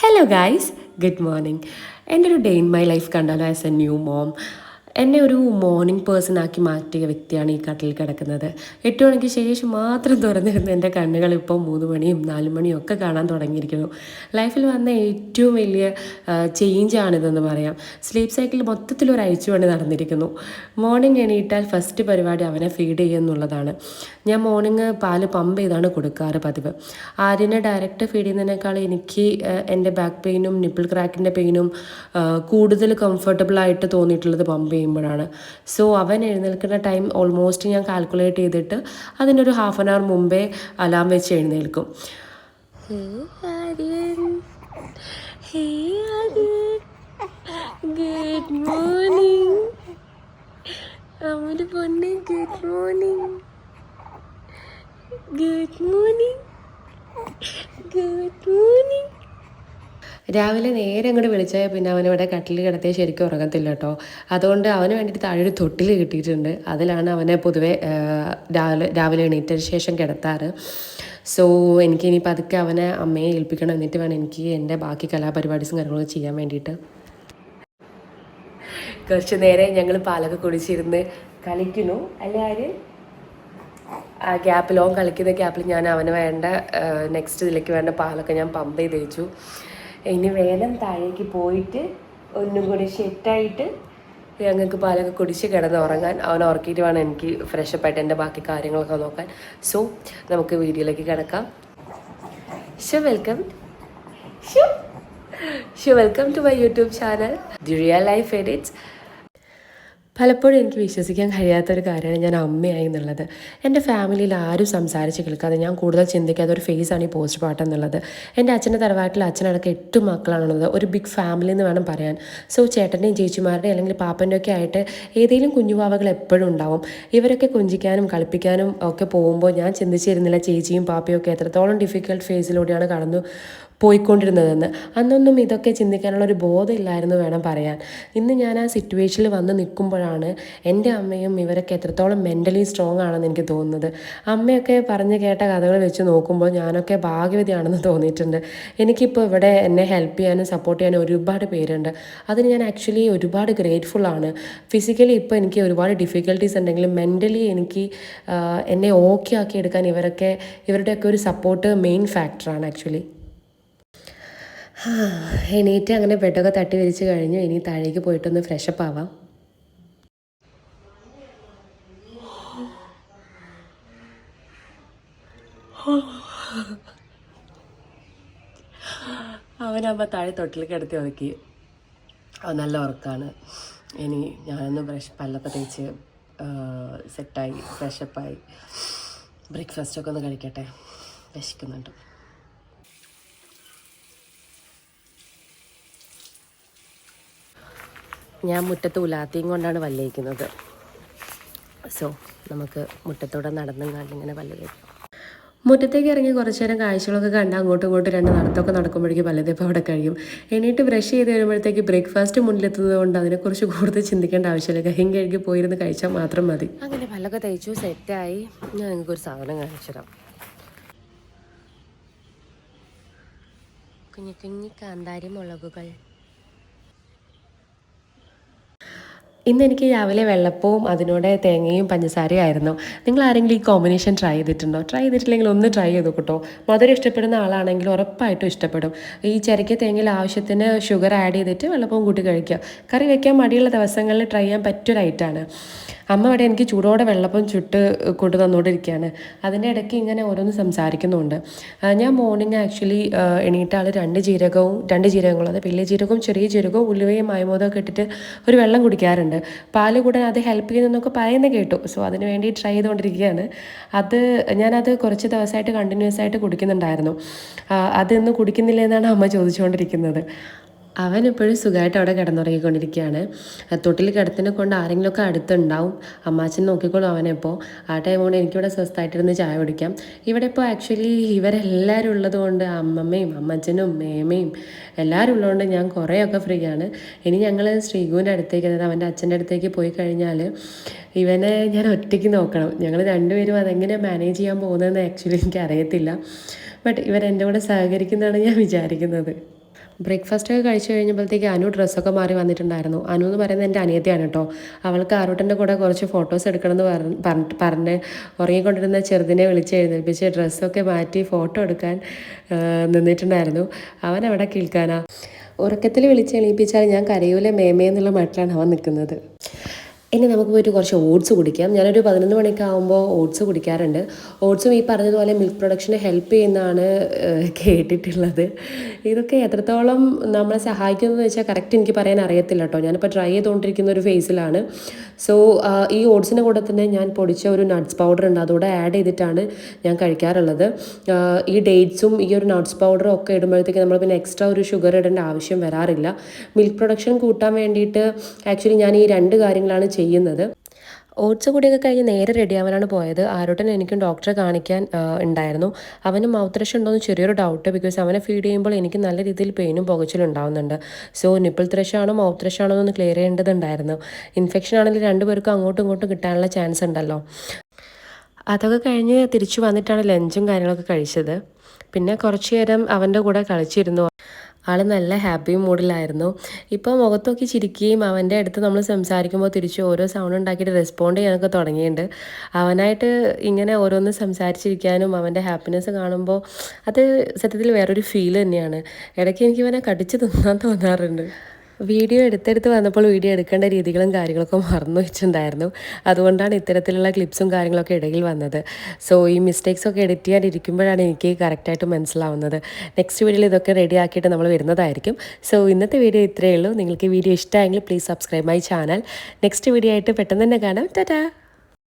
Hello guys, good morning. എൻ്റെ ഒരു day in my life കണ്ടാലോ ആസ് എ ന്യൂ മോം. എന്നെ ഒരു മോർണിംഗ് പേഴ്സൺ ആക്കി മാറ്റിയ വ്യക്തിയാണ് ഈ കട്ടിൽ കിടക്കുന്നത്. 8 മണിക്ക് ശേഷം മാത്രം തുറന്നിരുന്ന എൻ്റെ കണ്ണുകൾ ഇപ്പോൾ 3 മണിയും 4 മണിയും ഒക്കെ കാണാൻ തുടങ്ങിയിരിക്കുന്നു. ലൈഫിൽ വന്ന ഏറ്റവും വലിയ ചേഞ്ചാണിതെന്ന് പറയാം. സ്ലീപ്പ് സൈക്കിൾ മൊത്തത്തിൽ ഒരു അയച്ചുപണി നടന്നിരിക്കുന്നു. മോർണിംഗ് എണീറ്റാൽ ഫസ്റ്റ് പരിപാടി അവനെ ഫീഡ് ചെയ്യുക എന്നുള്ളതാണ്. ഞാൻ മോർണിംഗ് പാല് പമ്പ് ചെയ്താണ് കൊടുക്കാറ് പതിവ്. ആര്യനെ ഡയറക്റ്റ് ഫീഡ് ചെയ്യുന്നതിനേക്കാൾ എനിക്ക് എൻ്റെ ബാക്ക് പെയിനും നിപ്പിൾ ക്രാക്കിൻ്റെ പെയിനും കൂടുതൽ കംഫർട്ടബിളായിട്ട് തോന്നിയിട്ടുള്ളത് പമ്പ് ചെയ്യുമ്പോഴാണ്. സോ അവൻ എഴുന്നേൽക്കുന്ന ടൈം ഓൾമോസ്റ്റ് ഞാൻ കാൽക്കുലേറ്റ് ചെയ്തിട്ട് അതിനൊരു ഹാഫ് ആൻ അവർ മുമ്പേ അലാം വെച്ച് എഴുന്നേൽക്കും. ഗുഡ് മോർണിംഗ് അവൻ്റെ പൊന്നെ, good morning, good morning, good morning. രാവിലെ നേരെ അങ്ങോട്ട് വിളിച്ചാൽ പിന്നെ അവനിവിടെ കട്ടിൽ കിടത്തിയാൽ ശരിക്കും ഉറങ്ങത്തില്ല കേട്ടോ. അതുകൊണ്ട് അവന് വേണ്ടിയിട്ട് താഴെ ഒരു തൊട്ടിൽ കിട്ടിയിട്ടുണ്ട്. അതിലാണ് അവനെ പൊതുവെ രാവിലെ എണീറ്റതിന് ശേഷം കിടത്താറ്. സോ എനിക്കിനി പതുക്കെ അവനെ അമ്മയെ ഏൽപ്പിക്കണം. എന്നിട്ട് വേണം എനിക്ക് എൻ്റെ ബാക്കി കലാപരിപാടീസും കാര്യങ്ങളൊക്കെ ചെയ്യാൻ വേണ്ടിയിട്ട്. കുറച്ച് നേരം ഞങ്ങൾ പാലൊക്കെ കുടിച്ചിരുന്ന് കളിക്കുന്നു അല്ലേ ആര്. ആ ഗ്യാപ്പിൽ ഓൻ കളിക്കുന്ന ഗ്യാപ്പിൽ ഞാൻ അവന് വേണ്ട നെക്സ്റ്റ് ഇതിലേക്ക് വേണ്ട പാലൊക്കെ ഞാൻ പമ്പ് ചെയ്ത് വെച്ചു. ഇനി വേഗം താഴേക്ക് പോയിട്ട് ഒന്നും കൂടി ഷെറ്റായിട്ട് ഞങ്ങൾക്ക് പാലൊക്കെ കുടിച്ച് കിടന്ന് ഉറങ്ങാൻ. അവനെ ഉറക്കിയിട്ട് വേണം എനിക്ക് ഫ്രഷപ്പായിട്ട് എൻ്റെ ബാക്കി കാര്യങ്ങളൊക്കെ നോക്കാൻ. സോ നമുക്ക് വീഡിയോയിലേക്ക് കിടക്കാം. Welcome to my YouTube channel the real life edits. പലപ്പോഴും എനിക്ക് വിശ്വസിക്കാൻ കഴിയാത്തൊരു കാര്യമാണ് ഞാൻ അമ്മയായി എന്നുള്ളത്. എൻ്റെ ഫാമിലിയിൽ ആരും സംസാരിച്ച് കേൾക്കാതെ ഞാൻ കൂടുതൽ ചിന്തിക്കാത്ത ഒരു ഫേസാണ് ഈ പോസ്റ്റ് പാർട്ടം എന്നുള്ളത്. എൻ്റെ അച്ഛൻ്റെ തറവാട്ടിൽ അച്ഛനടക്കം 8 മക്കളാണുള്ളത്. ഒരു ബിഗ് ഫാമിലി എന്ന് വേണം പറയാൻ. സോ ചേട്ടൻ്റെയും ചേച്ചിമാരുടെയും അല്ലെങ്കിൽ പാപ്പൻ്റെ ഒക്കെ ആയിട്ട് ഏതെങ്കിലും കുഞ്ഞുവാവകൾ എപ്പോഴും ഉണ്ടാവും. ഇവരൊക്കെ കൊഞ്ചിക്കാനും കളിപ്പിക്കാനും ഒക്കെ പോകുമ്പോൾ ഞാൻ ചിന്തിച്ചിരുന്നില്ല ചേച്ചിയും പാപ്പയും ഒക്കെ എത്രത്തോളം ഡിഫിക്കൽട്ട് ഫേസിലൂടെയാണ് കടന്നു പോയിക്കൊണ്ടിരുന്നതെന്ന്. അന്നൊന്നും ഇതൊക്കെ ചിന്തിക്കാനുള്ള ഒരു ബോധമില്ലായിരുന്നു വേണം പറയാൻ. ഇന്ന് ഞാൻ ആ സിറ്റുവേഷനിൽ വന്ന് നിൽക്കുമ്പോഴാണ് എൻ്റെ അമ്മയും ഇവരൊക്കെ എത്രത്തോളം മെൻ്റലി സ്ട്രോങ് ആണെന്ന് എനിക്ക് തോന്നുന്നത്. അമ്മയൊക്കെ പറഞ്ഞ് കേട്ട കഥകൾ വെച്ച് നോക്കുമ്പോൾ ഞാനൊക്കെ ഭാഗ്യവതിയാണെന്ന് തോന്നിയിട്ടുണ്ട്. എനിക്കിപ്പോൾ ഇവിടെ എന്നെ ഹെൽപ്പ് ചെയ്യാനും സപ്പോർട്ട് ചെയ്യാനും ഒരുപാട് പേരുണ്ട്. അതിന് ഞാൻ ആക്ച്വലി ഒരുപാട് ഗ്രേറ്റ്ഫുള്ളാണ്. ഫിസിക്കലി ഇപ്പോൾ എനിക്ക് ഒരുപാട് ഡിഫിക്കൽട്ടീസ് ഉണ്ടെങ്കിലും മെൻ്റലി എനിക്ക് എന്നെ ഓക്കെ ആക്കി എടുക്കാൻ ഇവരുടെയൊക്കെ ഒരു സപ്പോർട്ട് മെയിൻ ഫാക്ടറാണ് ആക്ച്വലി. എണീറ്റ് അങ്ങനെ ബെഡൊക്കെ തട്ടി വിരിച്ച് കഴിഞ്ഞു. ഇനി താഴേക്ക് പോയിട്ടൊന്ന് ഫ്രഷപ്പ് ആവാം. അവനമ്മ താഴെ തൊട്ടിൽ കിടത്തി ഒതുക്കി. അവൻ നല്ല ഉറക്കമാണ്. ഇനി ഞാനൊന്ന് പല്ലൊക്കെ തേച്ച് സെറ്റായി ഫ്രഷപ്പായി ബ്രേക്ക്ഫാസ്റ്റൊക്കെ ഒന്ന് കഴിക്കട്ടെ. വിശക്കുന്നുണ്ട്. ഞാൻ മുറ്റത്ത് ഉലാത്തിയും കൊണ്ടാണ് വല്ലിക്കുന്നത്. സോ നമുക്ക് മുറ്റത്തൂടെ നടന്നും കണ്ടിങ്ങനെ വല്ലിക്കും. മുറ്റത്തേക്ക് ഇറങ്ങി കുറച്ച് നേരം കാഴ്ചകളൊക്കെ കണ്ട് അങ്ങോട്ടും ഇങ്ങോട്ടും 2 നടത്തൊക്കെ നടക്കുമ്പോഴേക്കും പലതിപ്പോൾ അവിടെ കഴിയും. എണീറ്റ് ബ്രഷ് ചെയ്ത് വരുമ്പോഴത്തേക്ക് ബ്രേക്ക്ഫാസ്റ്റ് മുന്നിലെത്തുന്നത് കൊണ്ട് അതിനെക്കുറിച്ച് കൂടുതൽ ചിന്തിക്കേണ്ട ആവശ്യമില്ല. കൈയും കഴുകി പോയിരുന്ന് കഴിച്ചാൽ മാത്രം മതി. അങ്ങനെ പല്ലൊക്കെ തയ്ച്ചു സെറ്റായി. ഞാൻ നിങ്ങൾക്കൊരു സാധനം കാണിച്ചു തരാം. കുഞ്ഞു കുഞ്ഞു കാന്താരി മുളകുകൾ. ഇന്ന് എനിക്ക് രാവിലെ വെള്ളപ്പവും അതിനോട് തേങ്ങയും പഞ്ചസാരയും ആയിരുന്നു. നിങ്ങൾ ആരെങ്കിലും ഈ കോമ്പിനേഷൻ ട്രൈ ചെയ്തിട്ടുണ്ടോ? ട്രൈ ചെയ്തിട്ടില്ലെങ്കിൽ ഒന്ന് ട്രൈ ചെയ്ത് കേട്ടോ. മധുരം ഇഷ്ടപ്പെടുന്ന ആളാണെങ്കിൽ ഉറപ്പായിട്ടും ഇഷ്ടപ്പെടും. ഈ ചിരക്കിയ തേങ്ങയിൽ ആവശ്യത്തിന് ഷുഗർ ആഡ് ചെയ്തിട്ട് വെള്ളപ്പവും കൂട്ടി കഴിക്കുക. കറി വയ്ക്കാൻ മടിയുള്ള ദിവസങ്ങളിൽ ട്രൈ ചെയ്യാൻ പറ്റിയൊരു ഐറ്റമാണ്. അമ്മ ഇവിടെ എനിക്ക് ചൂടോടെ വെള്ളപ്പം ചുട്ട് കൊണ്ടു തന്നുകൊണ്ടിരിക്കുകയാണ്. അതിൻ്റെ ഇടയ്ക്ക് ഇങ്ങനെ ഓരോന്ന് സംസാരിക്കുന്നുണ്ട്. ഞാൻ മോർണിംഗ് ആക്ച്വലി എണീറ്റാൾ 2 ജീരകങ്ങളും അത് വലിയ ജീരകവും ചെറിയ ജീരകവും ഉലുവയും മായമോദമൊക്കെ ഇട്ടിട്ട് ഒരു വെള്ളം കുടിക്കാറുണ്ട്. പാല് കൂടാൻ അത് ഹെൽപ്പ് ചെയ്യുന്നതെന്നൊക്കെ പറയുന്നത് കേട്ടു. സോ അതിന് വേണ്ടി ട്രൈ ചെയ്തുകൊണ്ടിരിക്കുകയാണ്. ഞാനത് കുറച്ച് ദിവസമായിട്ട് കണ്ടിന്യൂസ് ആയിട്ട് കുടിക്കുന്നുണ്ടായിരുന്നു. അതൊന്നും കുടിക്കുന്നില്ല എന്നാണ് അമ്മ ചോദിച്ചുകൊണ്ടിരിക്കുന്നത്. അവൻ ഇപ്പോഴും സുഖമായിട്ട് അവിടെ കിടന്നുറങ്ങിക്കൊണ്ടിരിക്കുകയാണ്. തൊട്ടിൽ കിടത്തിനെ കൊണ്ട് ആരെങ്കിലുമൊക്കെ അടുത്തുണ്ടാവും. അമ്മാച്ചൻ നോക്കിക്കോളും അവനെപ്പോൾ. ആ ടൈം കൊണ്ട് എനിക്കിവിടെ സ്വസ്ഥമായിട്ടിരുന്ന് ചായ കുടിക്കാം. ഇവിടെ ഇപ്പോൾ ആക്ച്വലി ഇവരെല്ലാവരും ഉള്ളതുകൊണ്ട് അമ്മമ്മയും അമ്മച്ചനും മേമയും എല്ലാവരും ഉള്ളതുകൊണ്ട് ഞാൻ കുറേയൊക്കെ ഫ്രീ ആണ്. ഇനി ഞങ്ങൾ ശ്രീകുവിൻ്റെ അടുത്തേക്ക്, അതായത് അവൻ്റെ അച്ഛൻ്റെ അടുത്തേക്ക് പോയി കഴിഞ്ഞാൽ ഇവനെ ഞാൻ ഒറ്റയ്ക്ക് നോക്കണം. ഞങ്ങൾ രണ്ടുപേരും അതെങ്ങനെ മാനേജ് ചെയ്യാൻ പോകുന്നതെന്ന് ആക്ച്വലി എനിക്ക് അറിയത്തില്ല. ബട്ട് ഇവരെൻ്റെ കൂടെ സഹകരിക്കുന്നതാണ് ഞാൻ വിചാരിക്കുന്നത്. ബ്രേക്ക്ഫാസ്റ്റ് ഒക്കെ കഴിച്ച് കഴിഞ്ഞപ്പോഴത്തേക്ക് അനു ഡ്രസ്സൊക്കെ മാറി വന്നിട്ടുണ്ടായിരുന്നു. അനു എന്ന് പറയുന്നത് എൻ്റെ അനിയത്തിയാണ് കേട്ടോ. അവൾക്ക് ആരൂട്ടൻ്റെ കൂടെ കുറച്ച് ഫോട്ടോസ് എടുക്കണമെന്ന് പറഞ്ഞ് ഉറങ്ങിക്കൊണ്ടിരുന്ന ചെറുതിനെ വിളിച്ച് എഴുന്നേൽപ്പിച്ച് ഡ്രസ്സൊക്കെ മാറ്റി ഫോട്ടോ എടുക്കാൻ നിന്നിട്ടുണ്ടായിരുന്നു. അവൻ എവിടെ കേൾക്കാനാ, ഉറക്കത്തിൽ വിളിച്ച് എണീപ്പിച്ചാൽ ഞാൻ കരയൂലെ മേമേ എന്നുള്ള മട്ടിലാണ് അവൻ നിൽക്കുന്നത്. ഇനി നമുക്ക് പോയിട്ട് കുറച്ച് ഓട്സ് കുടിക്കാം. ഞാനൊരു 11 മണിയൊക്കെ ആകുമ്പോൾ ഓട്സ് കുടിക്കാറുണ്ട്. ഓട്സും ഈ പറഞ്ഞതുപോലെ മിൽക്ക് പ്രൊഡക്ഷന് ഹെൽപ്പ് ചെയ്യുന്നതാണ് കേട്ടിട്ടുള്ളത്. ഇതൊക്കെ എത്രത്തോളം നമ്മളെ സഹായിക്കുന്നതെന്ന് വെച്ചാൽ കറക്റ്റ് എനിക്ക് പറയാൻ അറിയത്തില്ല കേട്ടോ. ഞാനിപ്പോൾ ട്രൈ ചെയ്തുകൊണ്ടിരിക്കുന്ന ഒരു ഫേസിലാണ്. സോ ഈ ഓട്സിൻ്റെ കൂടെ തന്നെ ഞാൻ പൊടിച്ച ഒരു നട്ട്സ് പൗഡർ ഉണ്ട്, അതോടെ ആഡ് ചെയ്തിട്ടാണ് ഞാൻ കഴിക്കാറുള്ളത്. ഈ ഡേറ്റ്സും ഈ ഒരു നട്ട്സ് പൗഡറും ഒക്കെ ഇടുമ്പോഴത്തേക്ക് നമ്മൾ പിന്നെ എക്സ്ട്രാ ഒരു ഷുഗർ ഇടേണ്ട ആവശ്യം വരാറില്ല. മിൽക്ക് പ്രൊഡക്ഷൻ കൂട്ടാൻ വേണ്ടിയിട്ട് ആക്ച്വലി ഞാൻ ഈ 2 കാര്യങ്ങളാണ് ചെയ്യുന്നത്. ഓട്സ് കൂടിയൊക്കെ കഴിഞ്ഞ് നേരെ റെഡിയാവാനാണ് പോയത്. ആരോട്ടൻ എനിക്കും ഡോക്ടറെ കാണിക്കാൻ ഉണ്ടായിരുന്നു. അവന് മൗത്ത് റഷ് ഉണ്ടോയെന്ന് ചെറിയൊരു ഡൗട്ട്, ബിക്കോസ് അവനെ ഫീഡ് ചെയ്യുമ്പോൾ എനിക്ക് നല്ല രീതിയിൽ പെയിനും പുകച്ചിലും ഉണ്ടാവുന്നുണ്ട്. സോ നിപ്പിൾ ത്രഷാണോ മൗത്ത് റഷാണോ എന്നൊന്ന് ക്ലിയർ ചെയ്യേണ്ടതുണ്ടായിരുന്നു. ഇൻഫെക്ഷൻ ആണെങ്കിൽ 2 പേർക്കും അങ്ങോട്ടും ഇങ്ങോട്ടും കിട്ടാനുള്ള ചാൻസ് ഉണ്ടല്ലോ. അതൊക്കെ കഴിഞ്ഞ് തിരിച്ചു വന്നിട്ടാണ് ലഞ്ചും കാര്യങ്ങളൊക്കെ കഴിച്ചത്. പിന്നെ കുറച്ച് നേരം അവൻ്റെ കൂടെ കളിച്ചിരുന്നു. ആൾ നല്ല ഹാപ്പി മൂഡിലായിരുന്നു. ഇപ്പോൾ മുഖത്ത് നോക്കി ചിരിക്കുകയും അവൻ്റെ അടുത്ത് നമ്മൾ സംസാരിക്കുമ്പോൾ തിരിച്ച് ഓരോ സൗണ്ട് ഉണ്ടാക്കിയിട്ട് റെസ്പോണ്ട് ചെയ്യാനൊക്കെ തുടങ്ങിയിട്ടുണ്ട്. അവനായിട്ട് ഇങ്ങനെ ഓരോന്ന് സംസാരിച്ചിരിക്കാനും അവൻ്റെ ഹാപ്പിനെസ് കാണുമ്പോൾ അത് സത്യത്തിൽ വേറൊരു ഫീൽ തന്നെയാണ്. ഇടയ്ക്ക് എനിക്ക് ഇവനെ കടിച്ച് തിന്നാൻ തോന്നാറുണ്ട്. വീഡിയോ എടുത്തെടുത്ത് വന്നപ്പോൾ വീഡിയോ എടുക്കേണ്ട രീതികളും കാര്യങ്ങളൊക്കെ മറന്നു വെച്ചിട്ടുണ്ടായിരുന്നു. അതുകൊണ്ടാണ് ഇത്തരത്തിലുള്ള ക്ലിപ്സും കാര്യങ്ങളൊക്കെ ഇടയിൽ വന്നത്. സോ ഈ മിസ്റ്റേക്സൊക്കെ എഡിറ്റ് ചെയ്യാനിരിക്കുമ്പോഴാണ് എനിക്ക് കറക്റ്റായിട്ട് മനസ്സിലാവുന്നത്. നെക്സ്റ്റ് വീഡിയോയിൽ ഇതൊക്കെ റെഡി ആക്കിയിട്ട് നമ്മൾ വരുന്നതായിരിക്കും. സോ ഇന്നത്തെ വീഡിയോ ഇത്രയേ ഉള്ളൂ. നിങ്ങൾക്ക് വീഡിയോ ഇഷ്ടമായെങ്കിൽ please subscribe my channel. Next video ആയിട്ട് പെട്ടെന്ന് തന്നെ കാണാം. ടാറ്റാ.